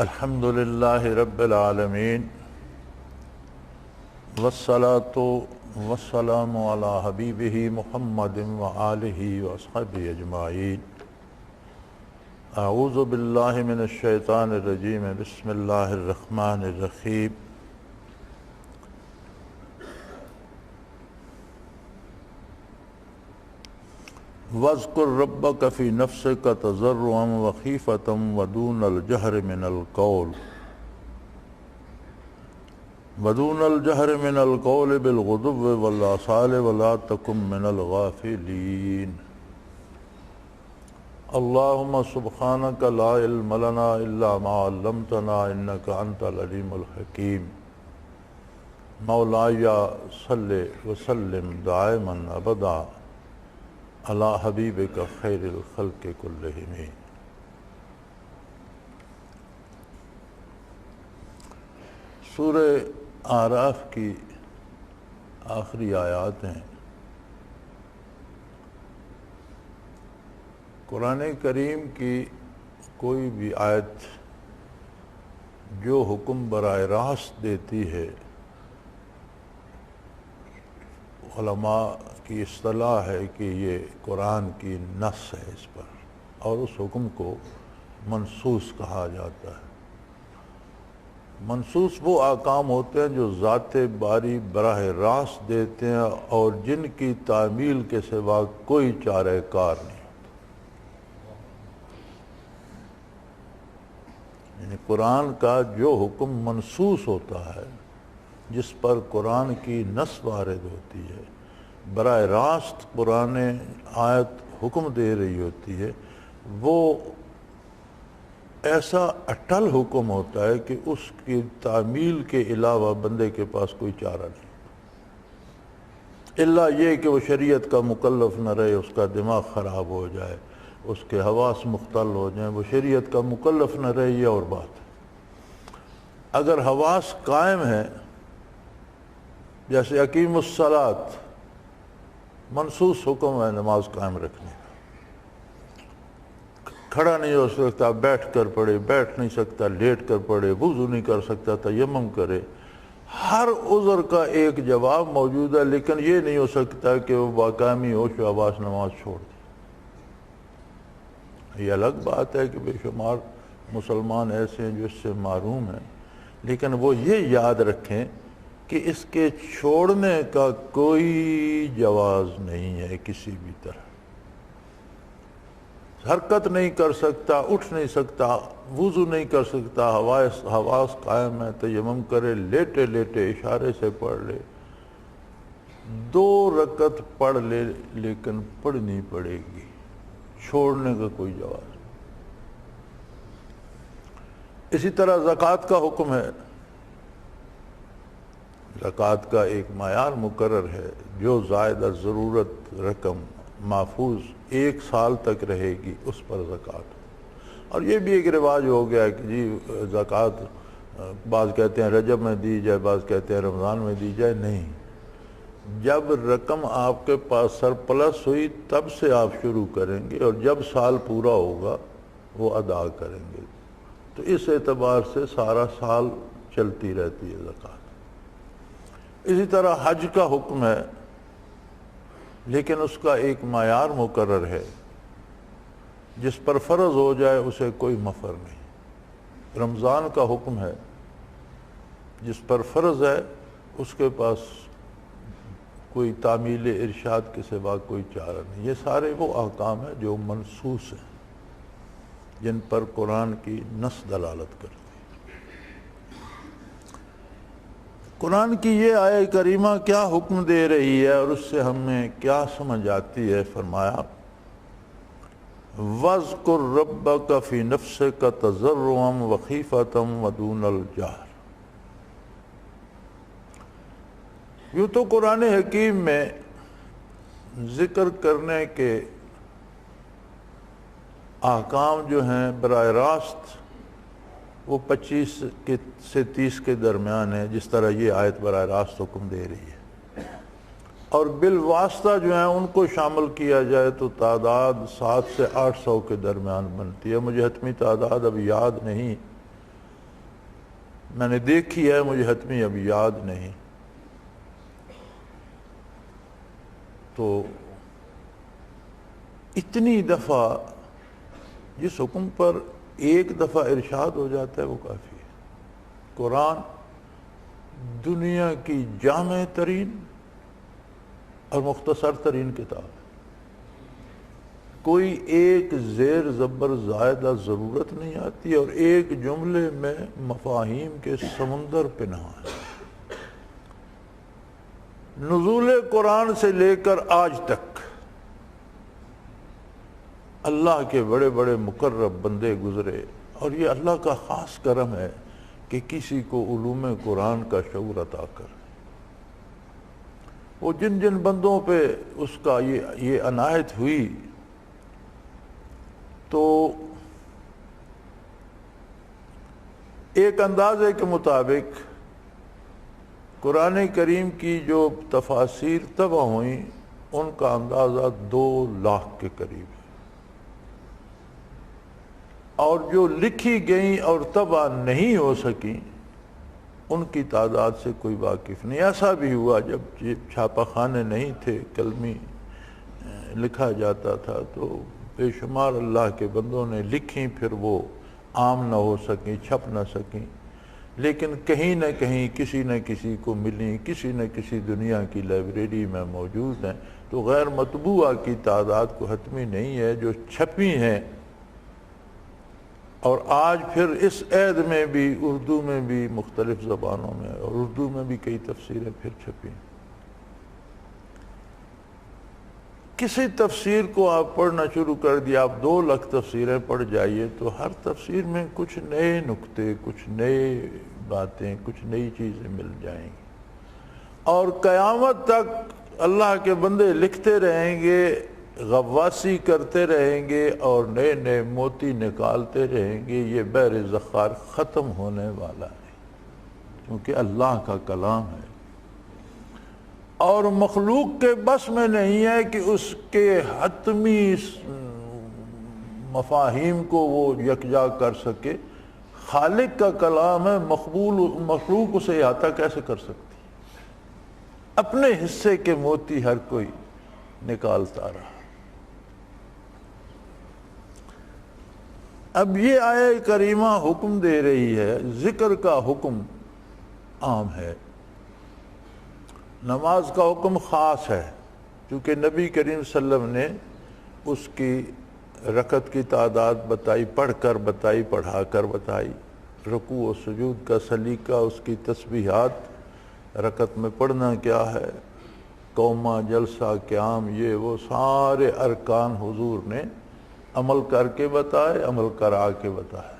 الحمد للہ رب العالمین والصلاة والسلام علی حبیبہ محمد وآلہ وصحبہ اجمعین۔ اعوذ باللہ من الشیطان الرجیم، بسم اللہ الرحمن الرحیم۔ وَاذْكُرْ رَبَّكَ فِي نَفْسِكَ تَضَرُّعًا وَخِيفَةً وَدُونَ الْجَهْرِ مِنَ الْقَوْلِ بِالْغُدُوِّ وَالْآصَالِ وَلَا تَكُن مِّنَ الْغَافِلِينَ۔ اللهم سبحانك لا علم لنا إلا ما علمتنا إنك أنت العليم الحكيم۔ مولاي صل وسلم دائما أبدا علی حبیبک خیر الخلق کلہم۔ سورہ اعراف کی آخری آیات ہیں۔ قرآن کریم کی کوئی بھی آیت جو حکم براہ راست دیتی ہے، علماء کی اصطلاح ہے کہ یہ قرآن کی نص ہے اس پر، اور اس حکم کو منصوص کہا جاتا ہے۔ منصوص وہ احکام ہوتے ہیں جو ذات باری براہ راست دیتے ہیں اور جن کی تعمیل کے سوا کوئی چارہ کار نہیں۔ یعنی قرآن کا جو حکم منصوص ہوتا ہے، جس پر قرآن کی نص وارد ہوتی ہے، براہ راست قرآن آیت حکم دے رہی ہوتی ہے، وہ ایسا اٹل حکم ہوتا ہے کہ اس کی تعمیل کے علاوہ بندے کے پاس کوئی چارہ نہیں، الا یہ کہ وہ شریعت کا مکلف نہ رہے، اس کا دماغ خراب ہو جائے، اس کے حواس مختل ہو جائیں، وہ شریعت کا مکلف نہ رہے، یہ اور بات ہے۔ اگر حواس قائم ہے، جیسے اقیم الصلاۃ منصوص حکم ہے نماز قائم رکھنے کا، کھڑا نہیں ہو سکتا بیٹھ کر پڑھے، بیٹھ نہیں سکتا لیٹ کر پڑھے، وضو نہیں کر سکتا تیمم کرے، ہر عذر کا ایک جواب موجود ہے، لیکن یہ نہیں ہو سکتا کہ وہ باقامی ہوش و حواس نماز چھوڑ دے۔ یہ الگ بات ہے کہ بے شمار مسلمان ایسے ہیں جو اس سے محروم ہیں، لیکن وہ یہ یاد رکھیں کہ اس کے چھوڑنے کا کوئی جواز نہیں ہے کسی بھی طرح۔ حرکت نہیں کر سکتا، اٹھ نہیں سکتا، وضو نہیں کر سکتا، حواس قائم ہے، تیمم کرے، لیٹے لیٹے اشارے سے پڑھ لے، 2 رکعت پڑھ لے، لیکن پڑھنی پڑے گی، چھوڑنے کا کوئی جواز نہیں۔ اسی طرح زکوٰۃ کا حکم ہے۔ زکوٰۃ کا ایک معیار مقرر ہے، جو زائد از ضرورت رقم محفوظ 1 سال تک رہے گی اس پر زکوٰۃ۔ اور یہ بھی ایک رواج ہو گیا ہے کہ جی زکوٰۃ بعض کہتے ہیں رجب میں دی جائے، بعض کہتے ہیں رمضان میں دی جائے۔ نہیں، جب رقم آپ کے پاس سرپلس ہوئی تب سے آپ شروع کریں گے، اور جب سال پورا ہوگا وہ ادا کریں گے۔ تو اس اعتبار سے سارا سال چلتی رہتی ہے زکوٰۃ۔ اسی طرح حج کا حکم ہے، لیکن اس کا ایک معیار مقرر ہے، جس پر فرض ہو جائے اسے کوئی مفر نہیں۔ رمضان کا حکم ہے، جس پر فرض ہے اس کے پاس کوئی تعمیل ارشاد کے سوا کوئی چارہ نہیں۔ یہ سارے وہ احکام ہیں جو منصوص ہیں، جن پر قرآن کی نص دلالت کرتی ہے۔ قرآن کی یہ آیہ کریمہ کیا حکم دے رہی ہے اور اس سے ہمیں کیا سمجھ آتی ہے؟ فرمایا وَاذْكُرْ رَبَّكَ فِي نَفْسِكَ تَضَرُّعًا وَخِيفَةً وَدُونَ الْجَهْرِ۔ یوں تو قرآن حکیم میں ذکر کرنے کے احکام جو ہیں براہ راست وہ 25 سے 30 کے درمیان ہے، جس طرح یہ آیت براہ راست حکم دے رہی ہے، اور بالواسطہ جو ہیں ان کو شامل کیا جائے تو تعداد 700 سے 800 کے درمیان بنتی ہے۔ مجھے حتمی تعداد اب یاد نہیں، میں نے دیکھی ہے، مجھے حتمی ابھی یاد نہیں. تو اتنی دفعہ جس حکم پر ایک دفعہ ارشاد ہو جاتا ہے وہ کافی ہے. قرآن دنیا کی جامع ترین اور مختصر ترین کتاب ہے. کوئی ایک زیر زبر زائدہ ضرورت نہیں آتی اور ایک جملے میں مفاہیم کے سمندر پنہاں ہے. نزول قرآن سے لے کر آج تک اللہ کے بڑے بڑے مقرب بندے گزرے، اور یہ اللہ کا خاص کرم ہے کہ کسی کو علوم قرآن کا شعور عطا کر. وہ جن جن بندوں پہ اس کا یہ عنایت ہوئی، تو ایک اندازے کے مطابق قرآن کریم کی جو تفاسیر طبع ہوئیں ان کا اندازہ 2 لاکھ کے قریب ہے، اور جو لکھی گئیں اور طبع نہیں ہو سکیں ان کی تعداد سے کوئی واقف نہیں. ایسا بھی ہوا جب چھاپہ خانے نہیں تھے، قلمی لکھا جاتا تھا، تو بے شمار اللہ کے بندوں نے لکھیں، پھر وہ عام نہ ہو سکیں، چھپ نہ سکیں، لیکن کہیں نہ کہیں کسی نہ کسی کو ملیں، کسی نہ کسی دنیا کی لائبریری میں موجود ہیں. تو غیر مطبوعہ کی تعداد کو حتمی نہیں ہے. جو چھپی ہیں، اور آج پھر اس عہد میں بھی اردو میں بھی مختلف زبانوں میں، اور اردو میں بھی کئی تفسیریں پھر چھپی ہیں. کسی تفسیر کو آپ پڑھنا شروع کر دیا، آپ 2 لاکھ تفسیریں پڑھ جائیے، تو ہر تفسیر میں کچھ نئے نکتے، کچھ نئے باتیں، کچھ نئی چیزیں مل جائیں گی. اور قیامت تک اللہ کے بندے لکھتے رہیں گے، غواصی کرتے رہیں گے، اور نئے نئے موتی نکالتے رہیں گے. یہ بحر ذخار ختم ہونے والا ہے، کیونکہ اللہ کا کلام ہے، اور مخلوق کے بس میں نہیں ہے کہ اس کے حتمی مفاہیم کو وہ یکجا کر سکے. خالق کا کلام ہے، مخلوق اسے احاطہ کیسے کر سکتی؟ اپنے حصے کے موتی ہر کوئی نکالتا رہا. اب یہ آیہ کریمہ حکم دے رہی ہے، ذکر کا حکم عام ہے، نماز کا حکم خاص ہے، کیونکہ نبی کریم صلی اللہ علیہ وسلم نے اس کی رکعت کی تعداد بتائی، پڑھ کر بتائی، پڑھا کر بتائی، رکوع و سجود کا سلیقہ، اس کی تسبیحات رکعت میں پڑھنا کیا ہے، قومہ، جلسہ، قیام، یہ وہ سارے ارکان حضور نے عمل کر کے بتائے، عمل کرا کے بتائے.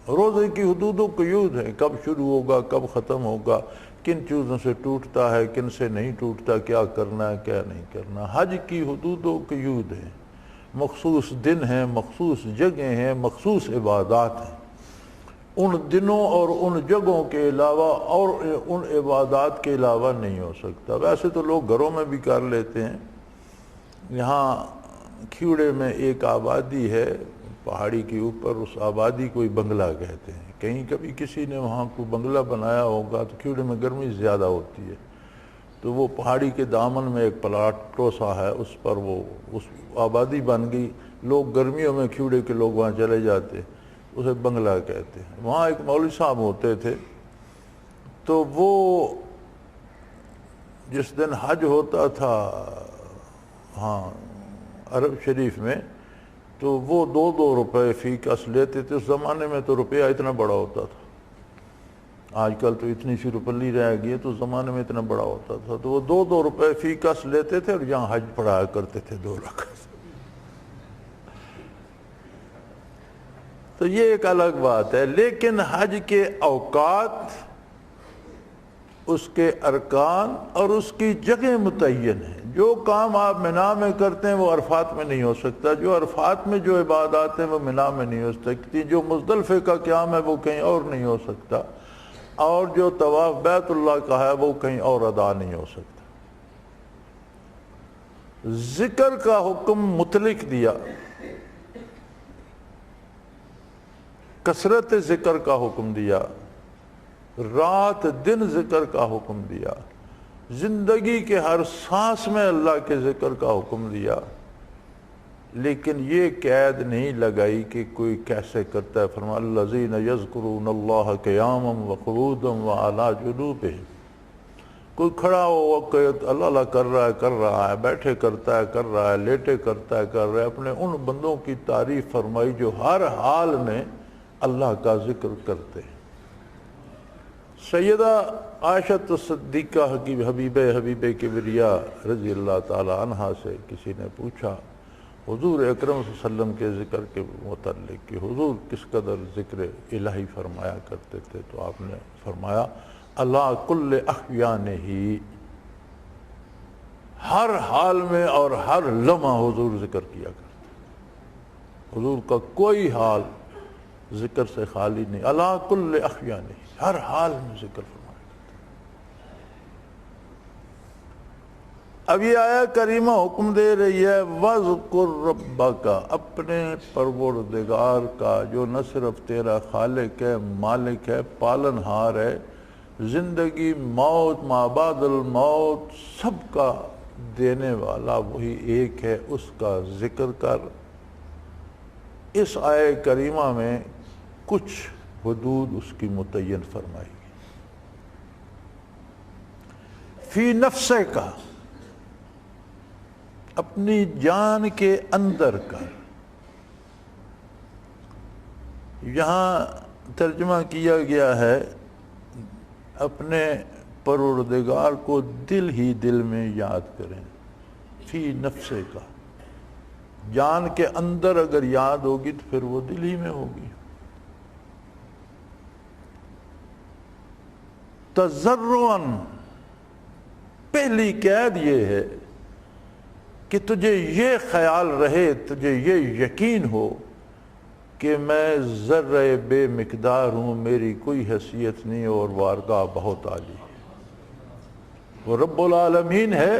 روزے کی حدود و قیود ہیں، کب شروع ہوگا، کب ختم ہوگا، کن چیزوں سے ٹوٹتا ہے، کن سے نہیں ٹوٹتا، کیا کرنا ہے، کیا نہیں کرنا. حج کی حدود و قیود ہیں، مخصوص دن ہیں، مخصوص جگہیں ہیں، مخصوص عبادات ہیں. ان دنوں اور ان جگہوں کے علاوہ اور ان عبادات کے علاوہ نہیں ہو سکتا. ویسے تو لوگ گھروں میں بھی کر لیتے ہیں. یہاں کھیوڑے میں ایک آبادی ہے پہاڑی کے اوپر، اس آبادی کو بنگلہ کہتے ہیں. کہیں کبھی کسی نے وہاں کو بنگلہ بنایا ہوگا، تو کھیوڑے میں گرمی زیادہ ہوتی ہے، تو وہ پہاڑی کے دامن میں ایک پلاٹ ٹوسا ہے، اس پر وہ اس آبادی بن گئی. لوگ گرمیوں میں کھیوڑے کے لوگ وہاں چلے جاتے، اسے بنگلہ کہتے ہیں. وہاں ایک مولوی صاحب ہوتے تھے، تو وہ جس دن حج ہوتا تھا ہاں عرب شریف میں، تو وہ 2 روپے فی کس لیتے تھے. اس زمانے میں تو روپیہ اتنا بڑا ہوتا تھا، آج کل تو اتنی سی روپلی رہ گئی ہے، تو اس زمانے میں اتنا بڑا ہوتا تھا. تو وہ 2 روپے فی کس لیتے تھے، اور یہاں حج پڑھایا کرتے تھے 2 رکعت. تو یہ ایک الگ بات ہے. لیکن حج کے اوقات، اس کے ارکان اور اس کی جگہ متعین ہیں. جو کام آپ منا میں کرتے ہیں وہ عرفات میں نہیں ہو سکتا، جو عرفات میں جو عبادات ہیں وہ منا میں نہیں ہو سکتی، جو مزدلفے کا قیام ہے وہ کہیں اور نہیں ہو سکتا، اور جو طواف بیت اللہ کا ہے وہ کہیں اور ادا نہیں ہو سکتا. ذکر کا حکم مطلق دیا، کثرت ذکر کا حکم دیا. رات دن ذکر کا حکم دیا، زندگی کے ہر سانس میں اللہ کے ذکر کا حکم دیا، لیکن یہ قید نہیں لگائی کہ کوئی کیسے کرتا ہے۔ فرمایا الذین یذکرون اللہ قیاما وقعودا وعلی جنوبہم، کوئی کھڑا ہو کہ اللہ اللہ کر رہا ہے، بیٹھے کرتا ہے کر رہا ہے، لیٹے کرتا ہے کر رہا ہے۔ اپنے ان بندوں کی تعریف فرمائی جو ہر حال میں اللہ کا ذکر کرتے ہیں۔ سیدہ عائشہ صدیقہ کی حبیب کبریا رضی اللہ تعالی عنہا سے کسی نے پوچھا حضور اکرم صلی اللہ علیہ وسلم کے ذکر کے متعلق کہ حضور کس قدر ذکر الہی فرمایا کرتے تھے، تو آپ نے فرمایا اللہ کل احیانہ، ہر حال میں اور ہر لمحہ حضور ذکر کیا کرتے، حضور کا کوئی حال ذکر سے خالی نہیں، اللہ کل احیانہ، ہر حال میں ذکر فرمایا کرتے۔ اب یہ آیا کریمہ حکم دے رہی ہے وَاذْكُرْ رَبَّكَ، اپنے پروردگار کا جو نہ صرف تیرا خالق ہے، مالک ہے، پالن ہار ہے، زندگی موت ما بعد الموت سب کا دینے والا وہی ایک ہے، اس کا ذکر کر۔ اس آیہ کریمہ میں کچھ حدود اس کی متعین فرمائی گئی۔ فی نفسے کا، اپنی جان کے اندر کر۔ یہاں ترجمہ کیا گیا ہے اپنے پروردگار کو دل ہی دل میں یاد کریں، فی نفسے کا، جان کے اندر اگر یاد ہوگی تو پھر وہ دل ہی میں ہوگی۔ تضرعاً، پہلی قید یہ ہے کہ تجھے یہ خیال رہے، تجھے یہ یقین ہو کہ میں ذرہ بے مقدار ہوں، میری کوئی حیثیت نہیں اور وارگاہ بہت عالی ہے، وہ رب العالمین ہے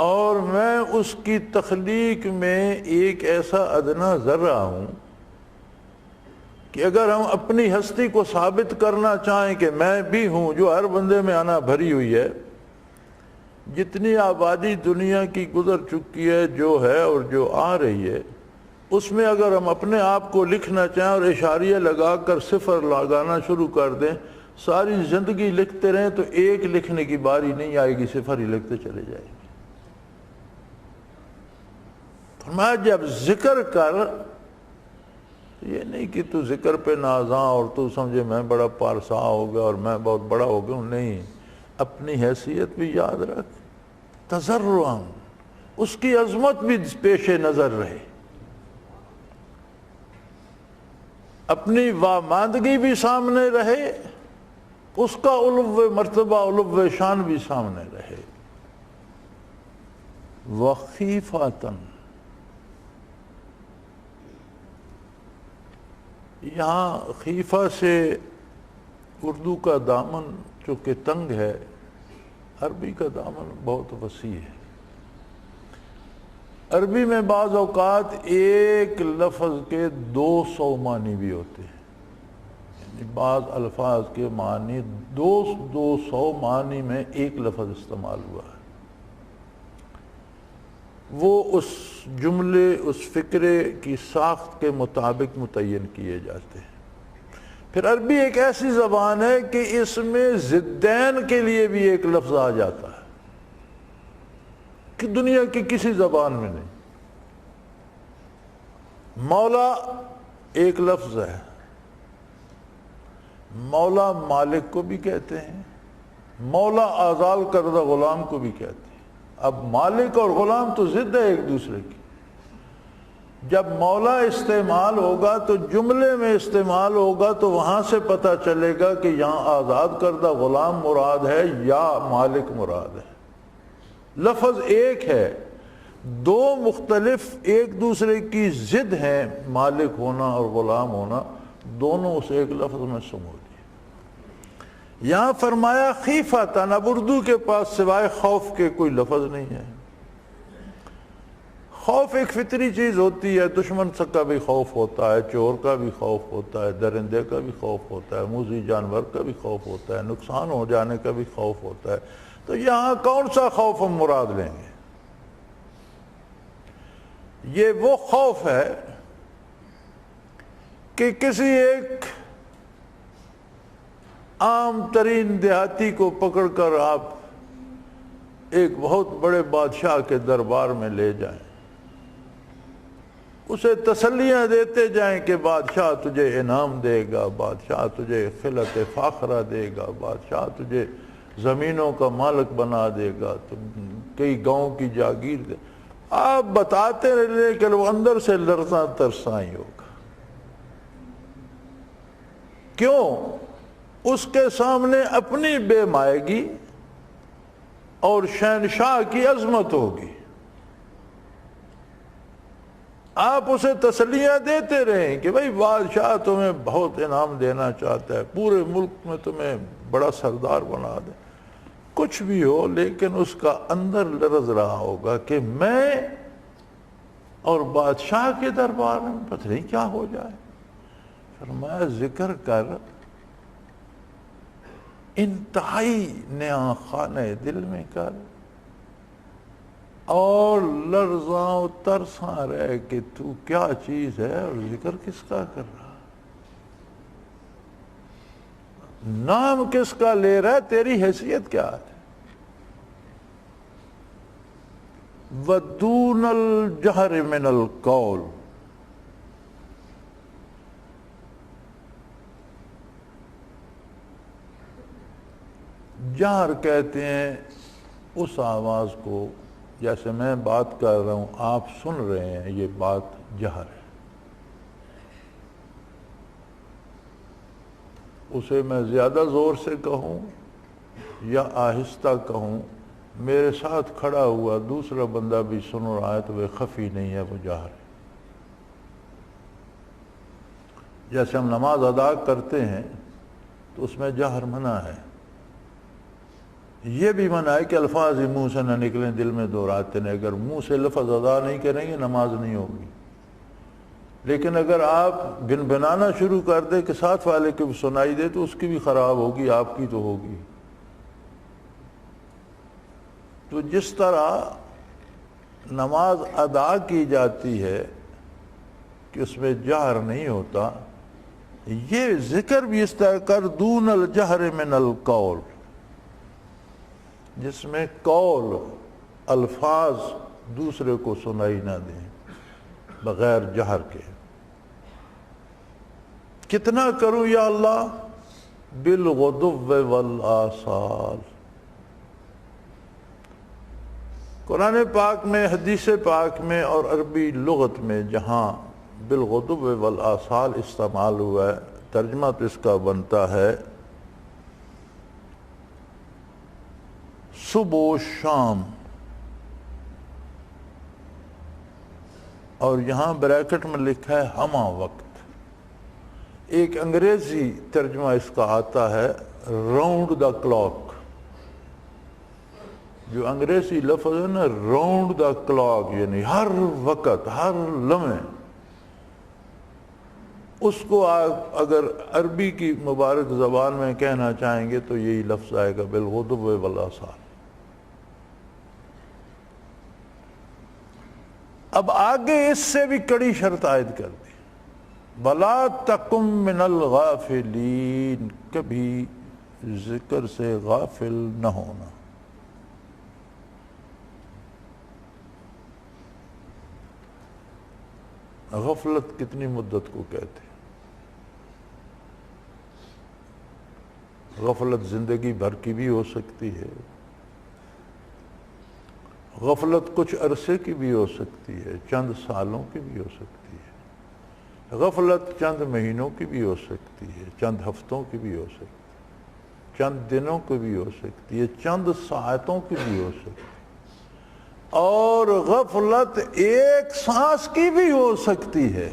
اور میں اس کی تخلیق میں ایک ایسا ادنا ذرہ ہوں کہ اگر ہم اپنی ہستی کو ثابت کرنا چاہیں کہ میں بھی ہوں، جو ہر بندے میں آنا بھری ہوئی ہے، جتنی آبادی دنیا کی گزر چکی ہے، جو ہے اور جو آ رہی ہے، اس میں اگر ہم اپنے آپ کو لکھنا چاہیں اور اشاریہ لگا کر صفر لگانا شروع کر دیں، ساری زندگی لکھتے رہیں تو ایک لکھنے کی باری نہیں آئے گی، صفر ہی لکھتے چلے جائیں گے۔ فرمایا جب ذکر کر، یہ نہیں کہ تو ذکر پہ نازاں اور تو سمجھے میں بڑا پارسا ہو گیا اور میں بہت بڑا ہو گیا ہوں، نہیں، اپنی حیثیت بھی یاد رکھ، تضرعاً، اس کی عظمت بھی پیش نظر رہے، اپنی واماندگی بھی سامنے رہے، اس کا علو مرتبہ علو شان بھی سامنے رہے۔ وخیفتاً، یہاں خیفہ سے اردو کا دامن چونکہ تنگ ہے، عربی کا دامن بہت وسیع ہے۔ عربی میں بعض اوقات ایک لفظ کے 200 معنی بھی ہوتے ہیں، یعنی بعض الفاظ کے معنی 200 معنی میں ایک لفظ استعمال ہوا ہے، وہ اس جملے اس فکرے کی ساخت کے مطابق متعین کیے جاتے ہیں۔ پھر عربی ایک ایسی زبان ہے کہ اس میں ضدین کے لیے بھی ایک لفظ آ جاتا ہے کہ دنیا کی کسی زبان میں نہیں۔ مولا ایک لفظ ہے، مولا مالک کو بھی کہتے ہیں، مولا آزاد کردہ غلام کو بھی کہتے ہیں۔ اب مالک اور غلام تو ضد ہے ایک دوسرے کی، جب مولا استعمال ہوگا تو جملے میں استعمال ہوگا تو وہاں سے پتہ چلے گا کہ یہاں آزاد کردہ غلام مراد ہے یا مالک مراد ہے۔ لفظ ایک ہے، دو مختلف ایک دوسرے کی ضد ہیں، مالک ہونا اور غلام ہونا، دونوں اس ایک لفظ میں سمو دیے۔ یہاں فرمایا خیفتاً، اب اردو کے پاس سوائے خوف کے کوئی لفظ نہیں ہے۔ خوف ایک فطری چیز ہوتی ہے، دشمن سے کا بھی خوف ہوتا ہے، چور کا بھی خوف ہوتا ہے، درندے کا بھی خوف ہوتا ہے، موذی جانور کا بھی خوف ہوتا ہے، نقصان ہو جانے کا بھی خوف ہوتا ہے۔ تو یہاں کون سا خوف ہم مراد لیں گے؟ یہ وہ خوف ہے کہ کسی ایک عام ترین دیہاتی کو پکڑ کر آپ ایک بہت بڑے بادشاہ کے دربار میں لے جائیں، اسے تسلیاں دیتے جائیں کہ بادشاہ تجھے انعام دے گا، بادشاہ تجھے خلعت فاخرہ دے گا، بادشاہ تجھے زمینوں کا مالک بنا دے گا، کئی گاؤں کی جاگیر دے، آپ بتاتے رہے کہ وہ اندر سے لرزاں ترساں ہی ہوگا۔ کیوں؟ اس کے سامنے اپنی بے مائگی اور شہنشاہ کی عظمت ہوگی۔ آپ اسے تسلیاں دیتے رہیں کہ بھائی بادشاہ تمہیں بہت انعام دینا چاہتا ہے، پورے ملک میں تمہیں بڑا سردار بنا دے، کچھ بھی ہو، لیکن اس کا اندر لرز رہا ہوگا کہ میں اور بادشاہ کے دربار میں پتہ نہیں کیا ہو جائے۔ فرمایا ذکر کر، انتہائی نیا خانہ دل میں کر، اور لرزاں و ترساں رہ کہ تو کیا چیز ہے اور ذکر کس کا کر رہا، نام کس کا لے رہا ہے، تیری حیثیت کیا ہے؟ وَدُونَ الْجَهْرِ مِنَ الْقَوْلِ، جہر کہتے ہیں اس آواز کو، جیسے میں بات کر رہا ہوں آپ سن رہے ہیں، یہ بات جہر ہے۔ اسے میں زیادہ زور سے کہوں یا آہستہ کہوں، میرے ساتھ کھڑا ہوا دوسرا بندہ بھی سن رہا ہے تو وہ خفی نہیں ہے، وہ جہر ہے۔ جیسے ہم نماز ادا کرتے ہیں تو اس میں جہر منع ہے، یہ بھی منع ہے کہ الفاظ ہی منہ سے نہ نکلیں، دل میں دہراتے ہیں۔ اگر منہ سے لفظ ادا نہیں کریں گے نماز نہیں ہوگی، لیکن اگر آپ بنانا شروع کر دیں کہ ساتھ والے کو بھی سنائی دے تو اس کی بھی خراب ہوگی، آپ کی تو ہوگی۔ تو جس طرح نماز ادا کی جاتی ہے کہ اس میں جہر نہیں ہوتا، یہ ذکر بھی اس طرح کر دون الجہر من القول، جس میں قول الفاظ دوسرے کو سنائی نہ دیں بغیر جہر کے۔ کتنا کروں یا اللہ؟ بالغدو والآصال۔ قرآن پاک میں، حدیث پاک میں اور عربی لغت میں جہاں بالغدو والآصال استعمال ہوا ہے، ترجمہ تو اس کا بنتا ہے صبح و شام، اور یہاں بریکٹ میں لکھا ہے ہمہ وقت۔ ایک انگریزی ترجمہ اس کا آتا ہے راؤنڈ دا کلاک، جو انگریزی لفظ ہے نا راؤنڈ دا کلاک، یعنی ہر وقت، ہر لمحے۔ اس کو آپ اگر عربی کی مبارک زبان میں کہنا چاہیں گے تو یہی لفظ آئے گا بالغدو والآصال۔ اب آگے اس سے بھی کڑی شرط عائد کر دی، وَلَا تَكُن مِّنَ الْغَافِلِينَ، کبھی ذکر سے غافل نہ ہونا۔ غفلت کتنی مدت کو کہتے ہیں؟ غفلت زندگی بھر کی بھی ہو سکتی ہے، غفلت کچھ عرصے کی بھی ہو سکتی ہے، چند سالوں کی بھی ہو سکتی ہے، غفلت چند مہینوں کی بھی ہو سکتی ہے، چند ہفتوں کی بھی ہو سکتی ہے، چند دنوں کی بھی ہو سکتی ہے، چند ساعتوں کی بھی ہو سکتی ہے، اور غفلت ایک سانس کی بھی ہو سکتی ہے،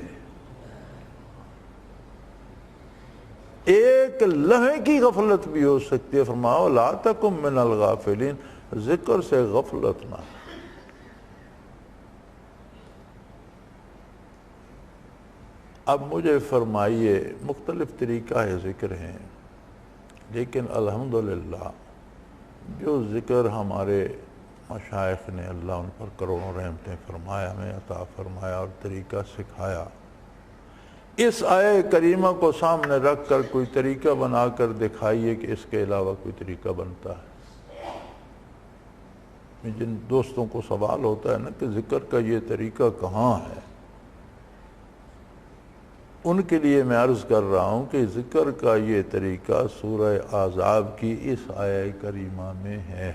ایک لمحے کی غفلت بھی ہو سکتی ہے۔ فرمایا لا تکن من الغافلین، ذکر سے غفلت نہ۔ اب مجھے فرمائیے مختلف طریقہ ہے ذکر ہیں، لیکن الحمدللہ جو ذکر ہمارے مشائخ نے اللہ ان پر کروڑوں رحمتیں فرمایا، ہمیں عطا فرمایا اور طریقہ سکھایا، اس آیہ کریمہ کو سامنے رکھ کر کوئی طریقہ بنا کر دکھائیے کہ اس کے علاوہ کوئی طریقہ بنتا ہے۔ جن دوستوں کو سوال ہوتا ہے نا کہ ذکر کا یہ طریقہ کہاں ہے، ان کے لیے میں عرض کر رہا ہوں کہ ذکر کا یہ طریقہ سورہ احزاب کی اس آیہ کریمہ میں ہے۔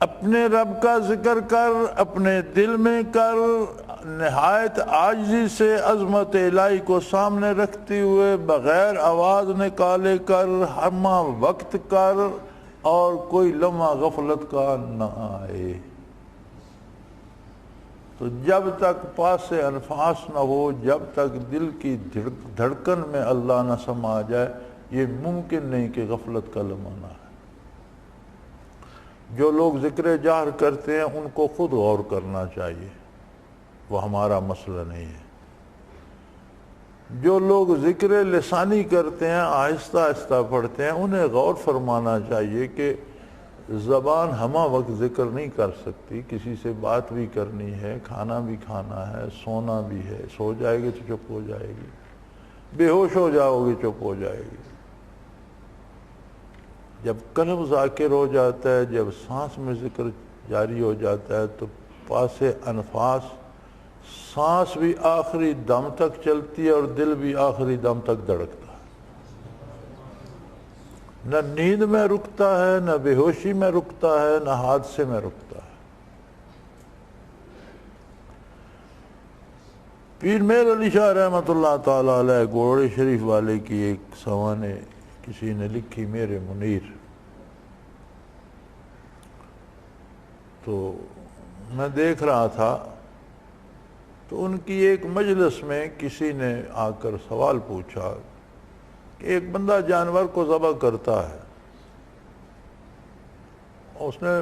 اپنے رب کا ذکر کر، اپنے دل میں کر، نہایت عاجزی سے عظمت الہی کو سامنے رکھتے ہوئے بغیر آواز نکالے کر، ہمہ وقت کر، اور کوئی لمحہ غفلت کا نہ آئے۔ تو جب تک پاس انفاس نہ ہو، جب تک دل کی دھڑکن میں اللہ نہ سما جائے، یہ ممکن نہیں کہ غفلت کا لمحہ نہ ہے۔ جو لوگ ذکر جہر کرتے ہیں ان کو خود غور کرنا چاہیے، وہ ہمارا مسئلہ نہیں ہے۔ جو لوگ ذکر لسانی کرتے ہیں، آہستہ آہستہ پڑھتے ہیں، انہیں غور فرمانا چاہیے کہ زبان ہمہ وقت ذکر نہیں کر سکتی، کسی سے بات بھی کرنی ہے، کھانا بھی کھانا ہے، سونا بھی ہے، سو جائے گی تو چپ ہو جائے گی، بے ہوش ہو جاؤ گی چپ ہو جائے گی۔ جب قلب ذاکر ہو جاتا ہے، جب سانس میں ذکر جاری ہو جاتا ہے، تو پاس انفاس سانس بھی آخری دم تک چلتی ہے اور دل بھی آخری دم تک دھڑکتا ہے، نہ نیند میں رکتا ہے، نہ بے ہوشی میں رکتا ہے، نہ حادثے میں رکتا ہے۔ پیر میر علی شاہ رحمۃ اللہ تعالیٰ علیہ گوڑے شریف والے کی ایک سوانے کسی نے لکھی، میرے منیر، تو میں دیکھ رہا تھا تو ان کی ایک مجلس میں کسی نے آ کر سوال پوچھا کہ ایک بندہ جانور کو ذبح کرتا ہے، اس نے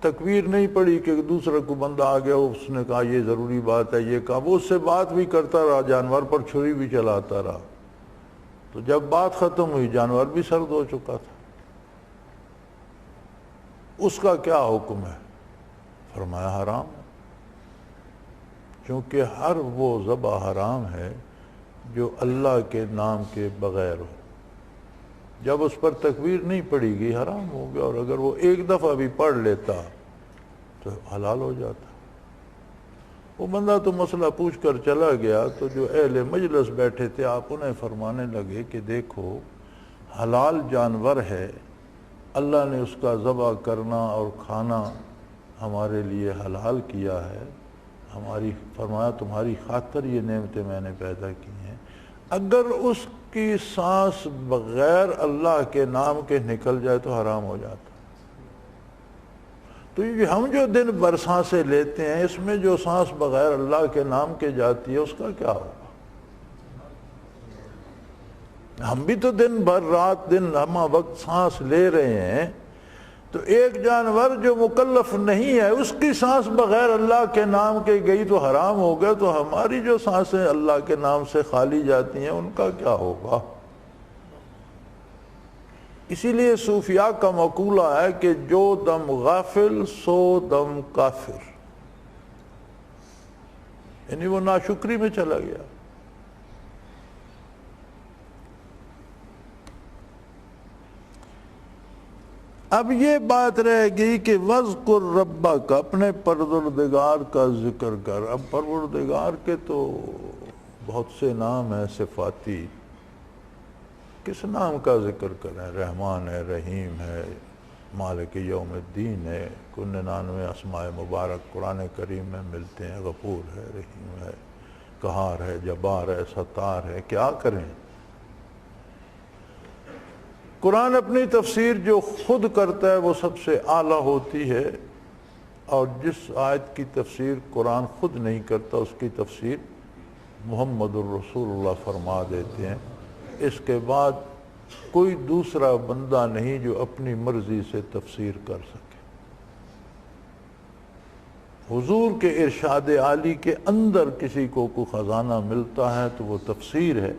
تکبیر نہیں پڑھی کہ دوسرا کوئی بندہ آ گیا، اس نے کہا یہ ضروری بات ہے، یہ کہا، وہ اس سے بات بھی کرتا رہا، جانور پر چھری بھی چلاتا رہا، تو جب بات ختم ہوئی جانور بھی سرد ہو چکا تھا۔ اس کا کیا حکم ہے؟ فرمایا حرام ہے، کیونکہ ہر وہ ذبح حرام ہے جو اللہ کے نام کے بغیر ہو۔ جب اس پر تکبیر نہیں پڑھی گئی حرام ہو گیا، اور اگر وہ ایک دفعہ بھی پڑھ لیتا تو حلال ہو جاتا۔ وہ بندہ تو مسئلہ پوچھ کر چلا گیا، تو جو اہل مجلس بیٹھے تھے آپ انہیں فرمانے لگے کہ دیکھو حلال جانور ہے، اللہ نے اس کا ذبح کرنا اور کھانا ہمارے لیے حلال کیا ہے، ہماری فرمایا تمہاری خاطر یہ نعمتیں میں نے پیدا کی ہیں، اگر اس کی سانس بغیر اللہ کے نام کے نکل جائے تو حرام ہو جاتا۔ تو یہ ہم جو دن بھر سانسیں لیتے ہیں، اس میں جو سانس بغیر اللہ کے نام کے جاتی ہے اس کا کیا ہوگا؟ ہم بھی تو دن بھر رات دن ہمہ وقت سانس لے رہے ہیں، تو ایک جانور جو مکلف نہیں ہے اس کی سانس بغیر اللہ کے نام کے گئی تو حرام ہو گیا، تو ہماری جو سانسیں اللہ کے نام سے خالی جاتی ہیں ان کا کیا ہوگا؟ اسی لیے صوفیاء کا مقولہ ہے کہ جو دم غافل سو دم کافر، یعنی وہ ناشکری میں چلا گیا۔ اب یہ بات رہ گئی کہ وَاذْكُرْ رَبَّكَ، اپنے پروردگار کا ذکر کر۔ اب پروردگار کے تو بہت سے نام ہیں صفاتی، کس نام کا ذکر کریں؟ رحمان ہے، رحیم ہے، مالک یوم الدین ہے، 99 اسماء مبارک قرآن کریم میں ملتے ہیں، غفور ہے، رحیم ہے، قہار ہے، جبار ہے، ستار ہے، کیا کریں؟ قرآن اپنی تفسیر جو خود کرتا ہے وہ سب سے اعلیٰ ہوتی ہے، اور جس آیت کی تفسیر قرآن خود نہیں کرتا اس کی تفسیر محمد الرسول اللہ فرما دیتے ہیں۔ اس کے بعد کوئی دوسرا بندہ نہیں جو اپنی مرضی سے تفسیر کر سکے۔ حضور کے ارشاد عالی کے اندر کسی کو کوئی خزانہ ملتا ہے تو وہ تفسیر ہے،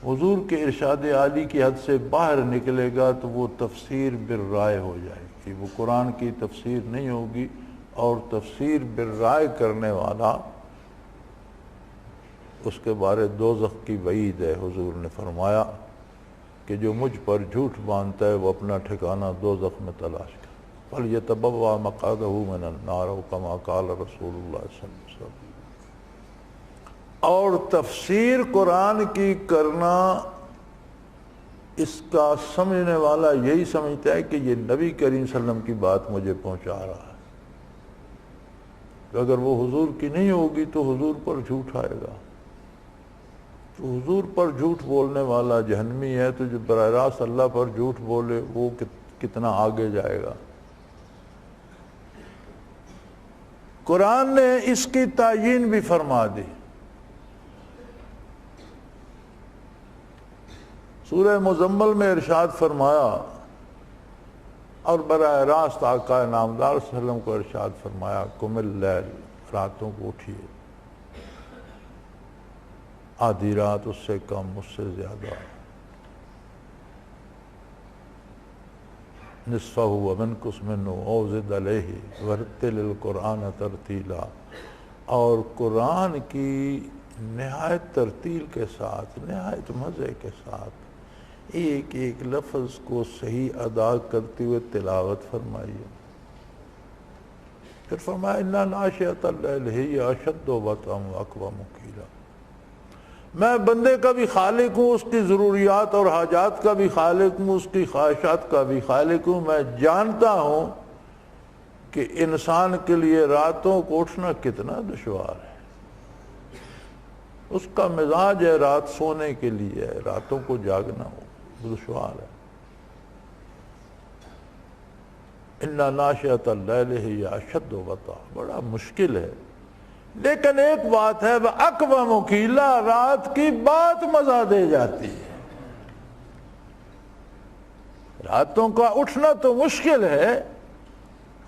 حضور کے ارشاد عالی کی حد سے باہر نکلے گا تو وہ تفسیر بالرائے ہو جائے گی، وہ قرآن کی تفسیر نہیں ہوگی، اور تفسیر بالرائے کرنے والا اس کے بارے دوزخ کی وعید ہے۔ حضور نے فرمایا کہ جو مجھ پر جھوٹ باندھتا ہے وہ اپنا ٹھکانہ دوزخ میں تلاش کرے، فَلْيَتَبَوَّأْ مَقْعَدَهُ مِنَ النَّارِ كَمَا قَالَ رسول اللہ صلی اللہ علیہ وسلم۔ اور تفسیر قرآن کی کرنا، اس کا سمجھنے والا یہی سمجھتا ہے کہ یہ نبی کریم صلی اللہ علیہ وسلم کی بات مجھے پہنچا رہا ہے، تو اگر وہ حضور کی نہیں ہوگی تو حضور پر جھوٹ آئے گا، تو حضور پر جھوٹ بولنے والا جہنمی ہے، تو جو براہ راست اللہ پر جھوٹ بولے وہ کتنا آگے جائے گا۔ قرآن نے اس کی تعیین بھی فرما دی۔ سورہ مزمل میں ارشاد فرمایا، اور براہ راست آقا نامدار صلی اللہ علیہ وسلم کو ارشاد فرمایا، قم اللیل، راتوں کو اٹھیے، آدھی رات اس سے کم اس سے زیادہ، نصفہ ومنقص منہ او زد علیہ ورتل القرآن ترتیلا، اور قرآن کی نہایت ترتیل کے ساتھ، نہایت مزے کے ساتھ ایک ایک لفظ کو صحیح ادا کرتے ہوئے تلاوت فرمائیے۔ پھر فرمایا اِنَّ ناشئۃ اللیل ہی اشد وطئا واقوم قیلا، میں بندے کا بھی خالق ہوں، اس کی ضروریات اور حاجات کا بھی خالق ہوں، اس کی خواہشات کا بھی خالق ہوں۔ میں جانتا ہوں کہ انسان کے لیے راتوں کو اٹھنا کتنا دشوار ہے، اس کا مزاج ہے رات سونے کے لیے، راتوں کو جاگنا دشوار ہے۔ اِنَّ ناشئۃ اللیل ہی اشد وطئا، بڑا مشکل ہے، لیکن ایک بات ہے، وَأَقْوَمُ قِیلًا، رات کی بات مزہ دے جاتی ہے۔ راتوں کا اٹھنا تو مشکل ہے،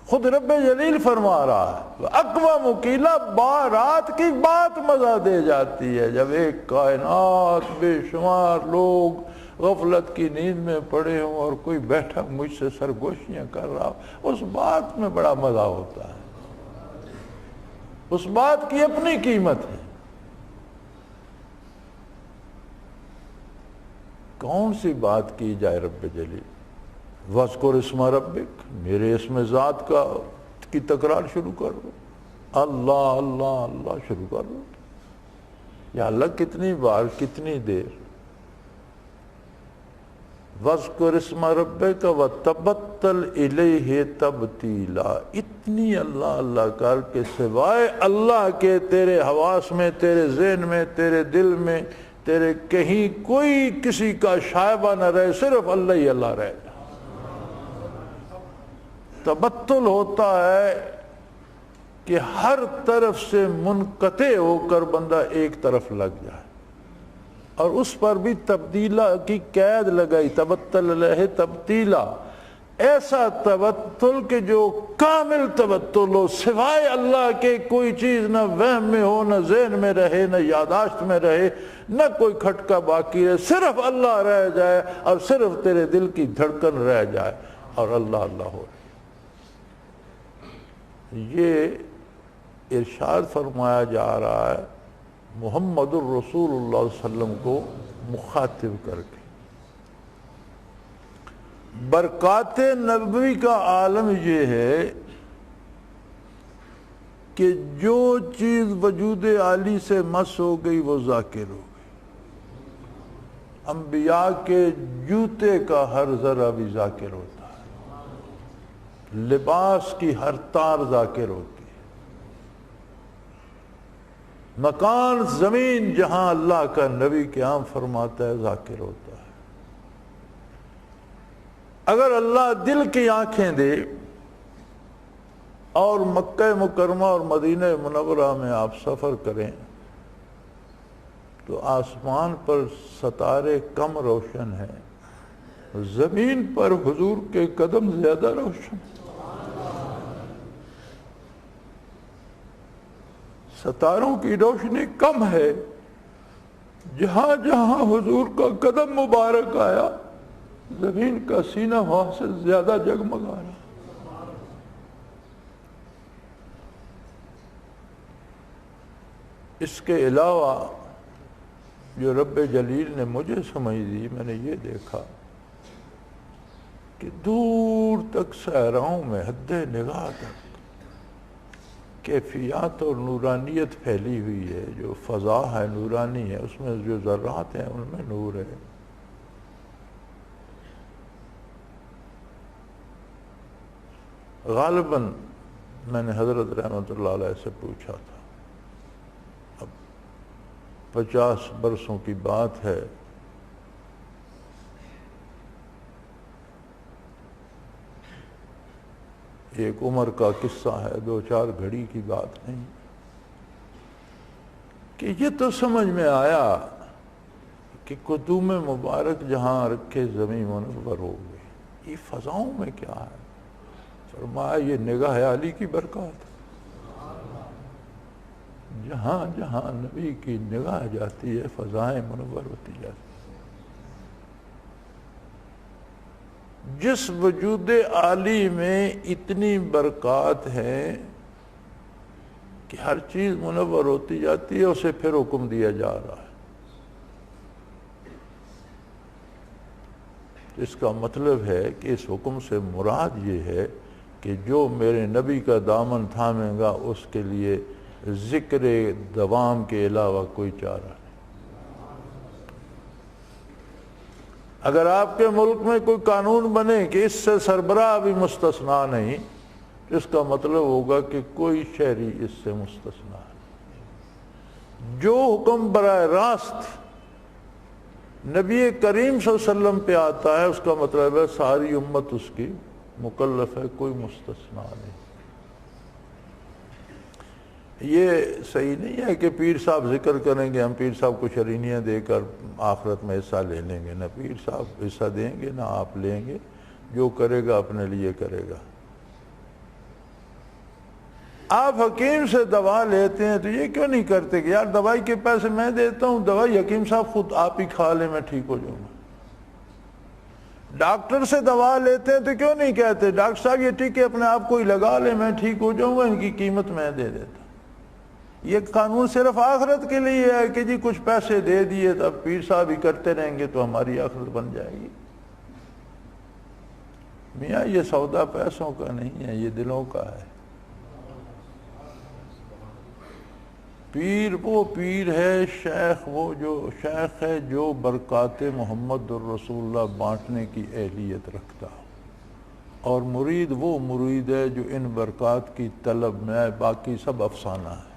خود رب جلیل فرما رہا ہے وَأَقْوَمُ قِیلًا، رات کی بات مزہ دے جاتی ہے۔ جب ایک کائنات بے شمار لوگ غفلت کی نیند میں پڑے ہوں اور کوئی بیٹھا مجھ سے سرگوشیاں کر رہا ہو، اس بات میں بڑا مزہ ہوتا ہے، اس بات کی اپنی قیمت ہے۔ کون سی بات کی جائے رب جلیل؟ وَاذْكُرِ اسْمَ رَبِّكَ، میرے اسم ذات کی تکرار شروع کر دو، اللہ اللہ اللہ شروع کر دو۔ یا اللہ کتنی بار، کتنی دیر؟ وَاذْكُرِ اسْمَ رَبِّكَ وَتَبَتَّلْ إِلَيْهِ تَبْتِيلًا، اتنی اللہ اللہ کر کے سوائے اللہ کے تیرے حواس میں، تیرے ذہن میں، تیرے دل میں، تیرے کہیں کوئی کسی کا شائبہ نہ رہے، صرف اللہ ہی اللہ رہے۔ تبتل ہوتا ہے کہ ہر طرف سے منقطع ہو کر بندہ ایک طرف لگ جائے، اور اس پر بھی تبدیلہ کی قید لگائی، تبتل علیہ تبتیلا، ایسا تبتل کہ جو کامل تبتل ہو، سوائے اللہ کے کوئی چیز نہ وہم میں ہو، نہ ذہن میں رہے، نہ یاداشت میں رہے، نہ کوئی کھٹکا باقی رہے، صرف اللہ رہ جائے، اور صرف تیرے دل کی دھڑکن رہ جائے، اور اللہ اللہ ہو۔ یہ ارشاد فرمایا جا رہا ہے محمد الرسول اللہ صلی اللہ علیہ وسلم کو مخاطب کر کے۔ برکات نبوی کا عالم یہ ہے کہ جو چیز وجود عالی سے مس ہو گئی وہ ذاکر ہو گئی۔ انبیاء کے جوتے کا ہر ذرہ بھی ذاکر ہوتا ہے، لباس کی ہر تار ذاکر ہوتی ہے، مکان زمین جہاں اللہ کا نبی قیام فرماتا ہے ذاکر ہوتا ہے۔ اگر اللہ دل کی آنکھیں دے اور مکہ مکرمہ اور مدینہ منورہ میں آپ سفر کریں تو آسمان پر ستارے کم روشن ہیں، زمین پر حضور کے قدم زیادہ روشن۔ ستاروں کی روشنی کم ہے، جہاں جہاں حضور کا قدم مبارک آیا زمین کا سینہ وہاں سے زیادہ جگمگا رہا۔ اس کے علاوہ جو رب جلیل نے مجھے سمجھ دی، میں نے یہ دیکھا کہ دور تک صحراؤں میں حد نگاہ تک کیفیات اور نورانیت پھیلی ہوئی ہے۔ جو فضا ہے نورانی ہے، اس میں جو ذرات ہیں ان میں نور ہے۔ غالباً میں نے حضرت رحمۃ اللہ علیہ سے پوچھا تھا، اب 50 برسوں کی بات ہے، ایک عمر کا قصہ ہے، 2-4 گھڑی کی بات نہیں، کہ یہ تو سمجھ میں آیا کہ قدوم مبارک جہاں رکھے زمین منور ہو گئی، یہ فضاؤں میں کیا ہے؟ فرمایا یہ نگاہ علی کی برکات، جہاں جہاں نبی کی نگاہ جاتی ہے فضائیں منور ہوتی جاتی۔ جس وجود عالی میں اتنی برکات ہے کہ ہر چیز منور ہوتی جاتی ہے، اسے پھر حکم دیا جا رہا ہے۔ اس کا مطلب ہے کہ اس حکم سے مراد یہ ہے کہ جو میرے نبی کا دامن تھامے گا اس کے لیے ذکر دوام کے علاوہ کوئی چارہ نہیں۔ اگر آپ کے ملک میں کوئی قانون بنے کہ اس سے سربراہ بھی مستثنا نہیں، تو اس کا مطلب ہوگا کہ کوئی شہری اس سے مستثنا نہیں۔ جو حکم براہ راست نبی کریم صلی اللہ علیہ وسلم پہ آتا ہے، اس کا مطلب ہے ساری امت اس کی مکلف ہے، کوئی مستثنا نہیں۔ یہ صحیح نہیں ہے کہ پیر صاحب ذکر کریں گے، ہم پیر صاحب کو شرینیاں دے کر آخرت میں حصہ لے لیں گے، نہ پیر صاحب حصہ دیں گے نہ آپ لیں گے، جو کرے گا اپنے لیے کرے گا۔ آپ حکیم سے دوا لیتے ہیں تو یہ کیوں نہیں کرتے کہ یار دوائی کے پیسے میں دیتا ہوں، دوائی حکیم صاحب خود آپ ہی کھا لیں، میں ٹھیک ہو جاؤں گا۔ ڈاکٹر سے دوا لیتے ہیں تو کیوں نہیں کہتے ڈاکٹر صاحب یہ ٹھیک ہے اپنے آپ کو ہی لگا لیں، میں ٹھیک ہو جاؤں گا، ان کی قیمت میں دے دیتا ہوں۔ یہ قانون صرف آخرت کے لیے ہے کہ جی کچھ پیسے دے دیے تو اب پیر صاحب ہی کرتے رہیں گے تو ہماری آخرت بن جائے گی۔ میاں یہ سودا پیسوں کا نہیں ہے، یہ دلوں کا ہے۔ پیر وہ پیر ہے، شیخ وہ جو شیخ ہے جو برکات محمد الرسول اللہ بانٹنے کی اہلیت رکھتا، اور مرید وہ مرید ہے جو ان برکات کی طلب میں ہے، باقی سب افسانہ ہے۔